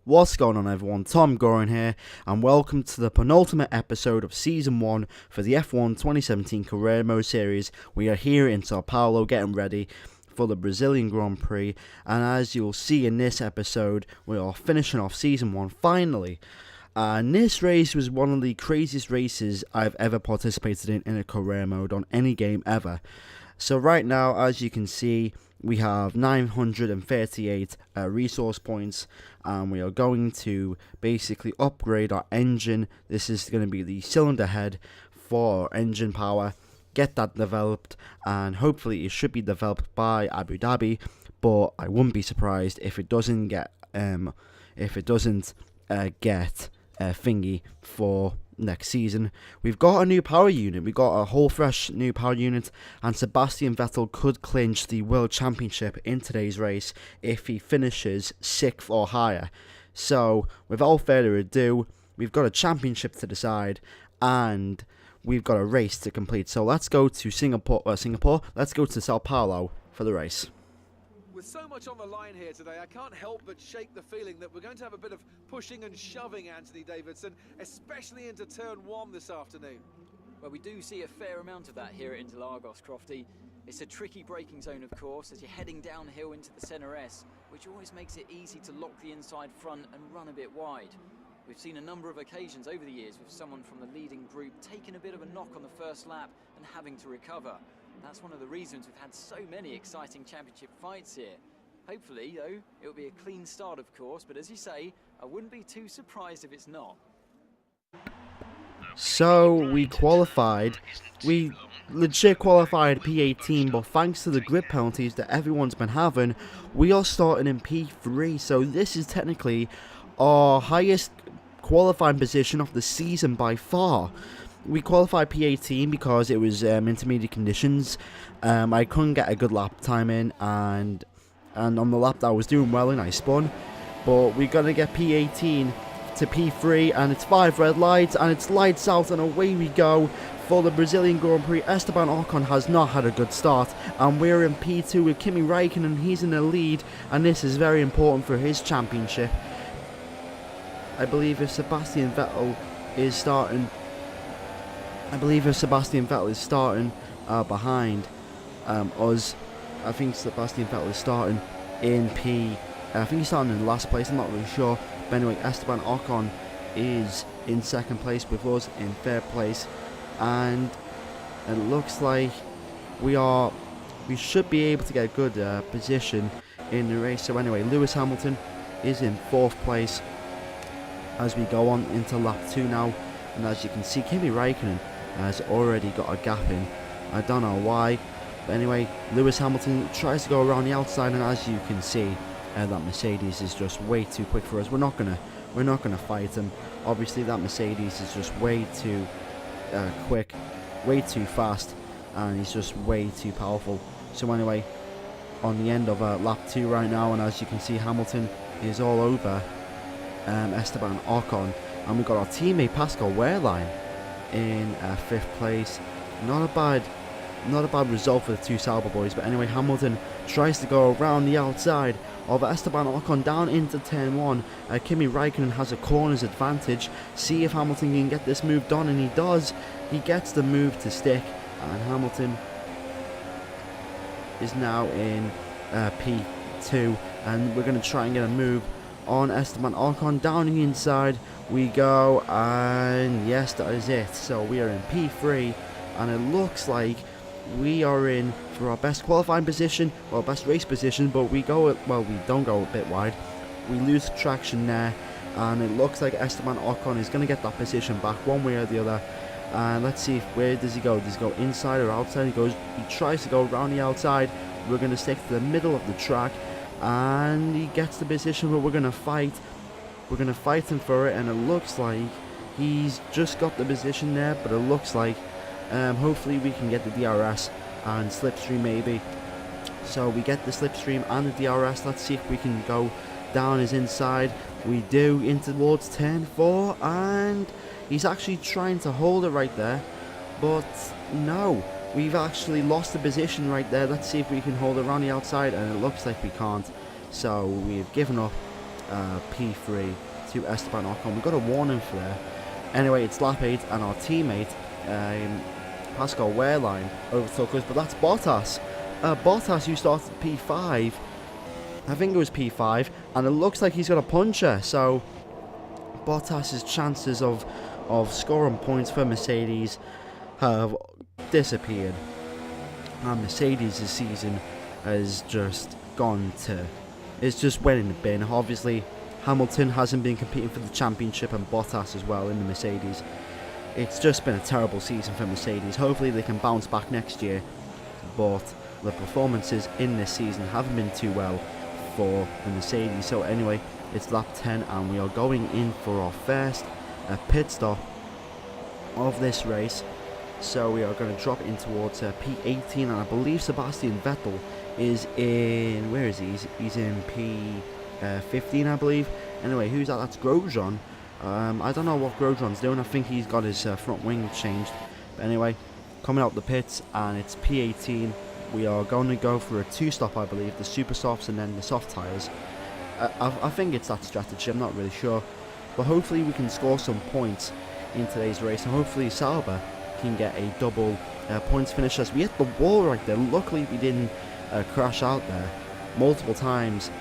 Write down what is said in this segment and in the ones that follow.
What's going on, everyone? TomGorian here, and welcome to the penultimate episode of Season 1 for the F1 2017 Career Mode Series. We are here in Sao Paulo getting ready for the Brazilian Grand Prix, and as you'll see in this episode, we are finishing off Season 1 finally. And this race was one of the craziest races I've ever participated in a career mode on any game ever. So right now, as you can see, we have 938 resource points, and we are going to basically upgrade our engine. This is going to be the cylinder head for our engine power. Get that developed, and hopefully it should be developed by Abu Dhabi, but I wouldn't be surprised if it doesn't get thingy for next season. We've got a new power unit. We've got a whole fresh new power unit, and Sebastian Vettel could clinch the World Championship in today's race if he finishes 6th or higher. So without further ado, we've got a championship to decide, and we've got a race to complete. So let's go to Singapore. Let's go to Sao Paulo for the race. With so much on the line here today, I can't help but shake the feeling that we're going to have a bit of pushing and shoving, Anthony Davidson, especially into turn 1 this afternoon. Well, we do see a fair amount of that here at Interlagos, Crofty. It's a tricky braking zone, of course, as you're heading downhill into the centre S, which always makes it easy to lock the inside front and run a bit wide. We've seen a number of occasions over the years with someone from the leading group taking a bit of a knock on the first lap and having to recover. That's one of the reasons we've had so many exciting championship fights here. Hopefully, though, it'll be a clean start, of course, but as you say, I wouldn't be too surprised if it's not. So we qualified. We legit qualified P18, but thanks to the grid penalties that everyone's been having, we are starting in P3. So this is technically our highest qualifying position of the season by far. We qualified P18 because it was intermediate conditions. I couldn't get a good lap time in, and on the lap that I was doing well in, I spun. But we're going to get P18 to P3, and it's 5 red lights, and it's lights out, and away we go for the Brazilian Grand Prix. Esteban Ocon has not had a good start, and we're in P2 with Kimi Raikkonen. He's in the lead, and this is very important for his championship. I believe if Sebastian Vettel is starting behind us, I think Sebastian Vettel is starting in I think he's starting in last place, I'm not really sure. But anyway, Esteban Ocon is in second place with us in third place, and it looks like we should be able to get a good position in the race. So anyway, Lewis Hamilton is in fourth place as we go on into lap 2 now, and as you can see, Kimi Raikkonen has already got a gap in. I don't know why, but anyway, Lewis Hamilton tries to go around the outside, and as you can see, that Mercedes is just way too quick for us. We're not gonna fight him. Obviously, that Mercedes is just way too quick, way too fast, and he's just way too powerful. So anyway, on the end of lap 2 right now, and as you can see, Hamilton is all over Esteban Ocon, and we've got our teammate Pascal Wehrlein in 5th place. Not a bad result for the two Sauber boys, but anyway, Hamilton tries to go around the outside of Esteban Ocon down into turn 1. Kimi Raikkonen has a corner's advantage. See if Hamilton can get this move done, and he does. He gets the move to stick, and Hamilton is now in P2, and we're going to try and get a move on Esteban Ocon. Down the inside we go, and yes, that is it. So we are in P3, and it looks like we are in for our best qualifying position, well, best race position, but we don't go a bit wide. We lose traction there, and it looks like Esteban Ocon is going to get that position back one way or the other. And let's see, where does he go? Does he go inside or outside? He tries to go around the outside. We're going to stick to the middle of the track, and he gets the position, but we're going to fight him for it, and it looks like he's just got the position there, but it looks like hopefully we can get the DRS and slipstream maybe. So we get the slipstream and the DRS. Let's see if we can go down his inside. We do, in towards turn 4, and he's actually trying to hold it right there, but no, we've actually lost the position right there. Let's see if we can hold it around the outside, and it looks like we can't. So we've given up, P3 to Esteban Ocon. We got a warning for there. Anyway, it's lap 8 and our teammate Pascal Wehrlein overtook us, but that's Bottas. Bottas, who started P5, I think it was P5, and it looks like he's got a puncher, so Bottas's chances of scoring points for Mercedes have disappeared, and Mercedes' season has just it's just went in the bin. Obviously, Hamilton hasn't been competing for the championship, and Bottas as well in the Mercedes. It's just been a terrible season for Mercedes. Hopefully they can bounce back next year, but the performances in this season haven't been too well for the Mercedes. So anyway, it's lap 10 and we are going in for our first pit stop of this race. So we are going to drop in towards P18, and I believe Sebastian Vettel is in, where is he? He's in P15, I believe. Anyway, who's that? That's Grosjean. I don't know what Grosjean's doing. I think he's got his front wing changed. But anyway, coming out the pits, and it's P18. We are going to go for a 2-stop, I believe, the super softs and then the soft tyres. I think it's that strategy, I'm not really sure. But hopefully we can score some points in today's race, and hopefully Sauber can get a double points finish as we hit the wall right there. Luckily we didn't crash out there. Multiple times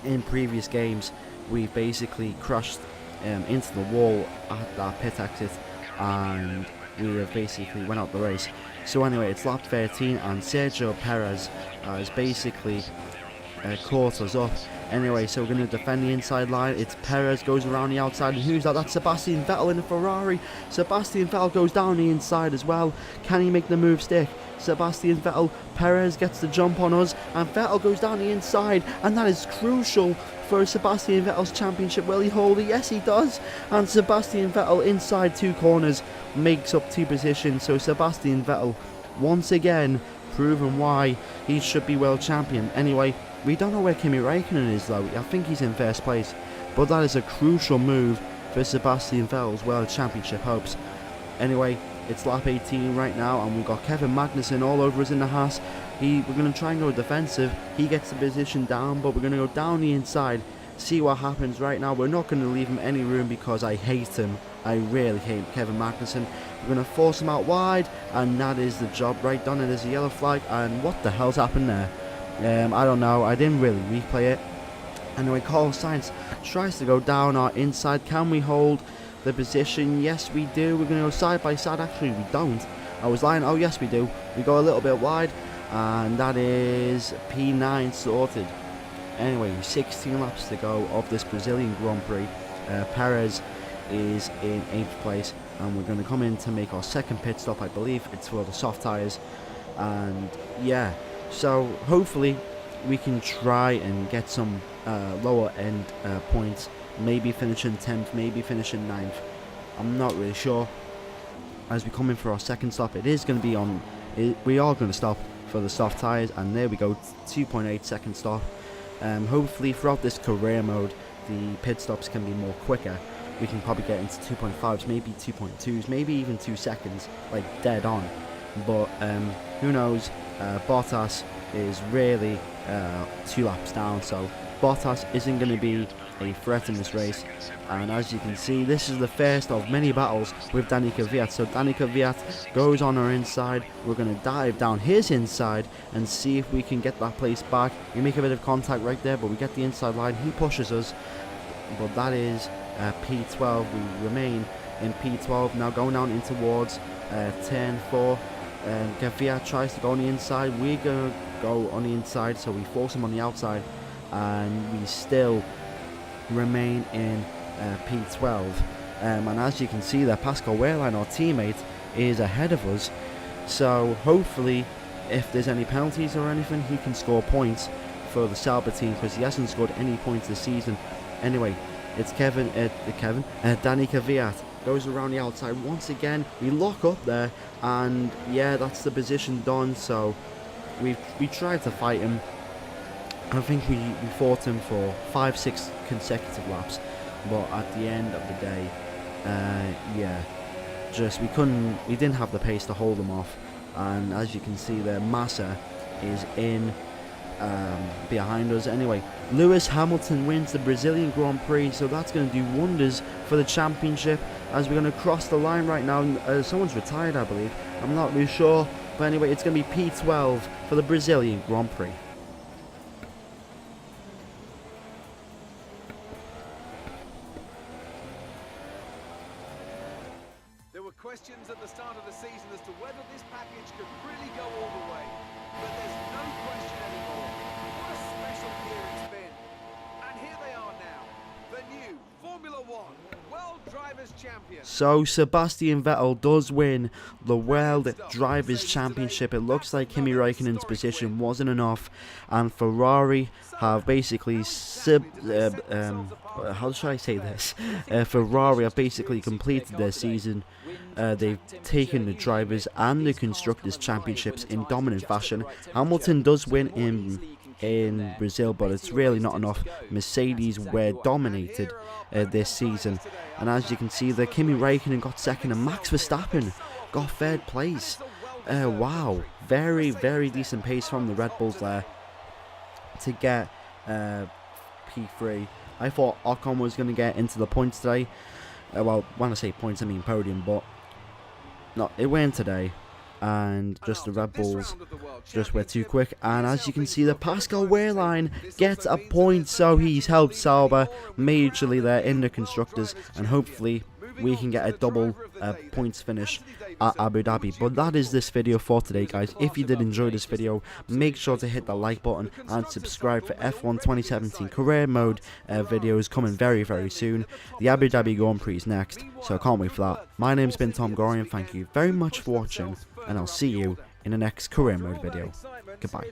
in previous games we basically crashed into the wall at that pit exit, and we have basically went out the race. So anyway, it's lap 13 and Sergio Perez has basically caught us up. Anyway, so we're going to defend the inside line. It's Perez goes around the outside, and who's that? That's Sebastian Vettel in a Ferrari. Sebastian Vettel goes down the inside as well. Can he make the move stick? Sebastian Vettel, Perez gets the jump on us, and Vettel goes down the inside, and that is crucial for Sebastian Vettel's championship. Will he hold it? Yes, he does. And Sebastian Vettel inside 2 corners makes up 2 positions. So Sebastian Vettel once again proving why he should be world champion. Anyway, we don't know where Kimi Raikkonen is though. I think he's in first place, but that is a crucial move for Sebastian Vettel's world championship hopes. Anyway, it's lap 18 right now, and we've got Kevin Magnussen all over us in the Haas. We're going to try and go defensive. He gets the position down, but we're going to go down the inside, see what happens. Right now we're not going to leave him any room because I hate him. I really hate Kevin Magnussen. We're going to force him out wide, and that is the job right done. It is a yellow flag, and what the hell's happened there? I don't know. I didn't really replay it. Anyway, Carlos Sainz tries to go down our inside. Can we hold the position? Yes, we do. We're going to go side by side. Actually, we don't. I was lying. Oh, yes, we do. We go a little bit wide, and that is P9 sorted. Anyway, 16 laps to go of this Brazilian Grand Prix. Perez is in 8th place, and we're going to come in to make our second pit stop. I believe it's for the soft tyres, and yeah, so hopefully we can try and get some lower end points, maybe finishing 10th, maybe finishing 9th. I'm not really sure. As we come in for our second stop, it is going to be on, we are going to stop for the soft tyres, and there we go, 2.8 second stop. Hopefully throughout this career mode the pit stops can be more quicker. We can probably get into 2.5s, maybe 2.2s, maybe even 2 seconds, like dead on. But who knows? Bottas is really 2 laps down, so Bottas isn't going to be a threat in this race. And as you can see, this is the first of many battles with Danica Kvyat. So Danica Kvyat goes on our inside. We're going to dive down his inside and see if we can get that place back. We make a bit of contact right there, but we get the inside line. He pushes us, but that is P12. We remain in P12 now, going down in towards turn 4. Kvyat tries to go on the inside. We're going to go on the inside, so we force him on the outside, and we still remain in P12. And as you can see there, Pascal Wehrlein, our teammate, is ahead of us. So hopefully, if there's any penalties or anything, he can score points for the Sauber team, because he hasn't scored any points this season. Anyway, it's Danica Kvyat goes around the outside once again. We lock up there, and yeah, that's the position done. So we tried to fight him. I think we fought him for 5-6 consecutive laps, but at the end of the day, yeah, just we didn't have the pace to hold him off. And as you can see there, Massa is in behind us. Anyway, Lewis Hamilton wins the Brazilian Grand Prix, so that's going to do wonders for the championship as we're going to cross the line right now. Someone's retired, I believe. I'm not really sure, but anyway, it's going to be P12 for the Brazilian Grand Prix. There were questions at the start of the season as to whether this package could really go all the way. But there's no question anymore. What a special year it's been. And here they are now. The new Formula One World Drivers' Champion. So Sebastian Vettel does win the World Drivers' Championship. It looks like Kimi Raikkonen's position wasn't enough, and Ferrari have basically how should I say this? Ferrari have basically completed their season. They've taken the drivers and the constructors championships in dominant fashion. Hamilton does win in Brazil, but it's really not enough. Mercedes were dominated this season, and as you can see, the Kimi Raikkonen got second and Max Verstappen got third place. Wow, very decent pace from the Red Bulls there to get P3. I thought Ocon was going to get into the points today. Well, when I say points, I mean podium, but no, it went today. And just the Red Bulls just were too quick. And as you can see, the Pascal Wehrlein gets a point, so he's helped Sauber majorly there in the constructors, and hopefully we can get a double points finish at Abu Dhabi. But that is this video for today, guys. If you did enjoy this video, make sure to hit the like button and subscribe for F1 2017 career mode videos coming very soon. The Abu Dhabi Grand Prix is next, so I can't wait for that. My name's been TomGorian. Thank you very much for watching, and I'll see you in the next career mode video. Goodbye.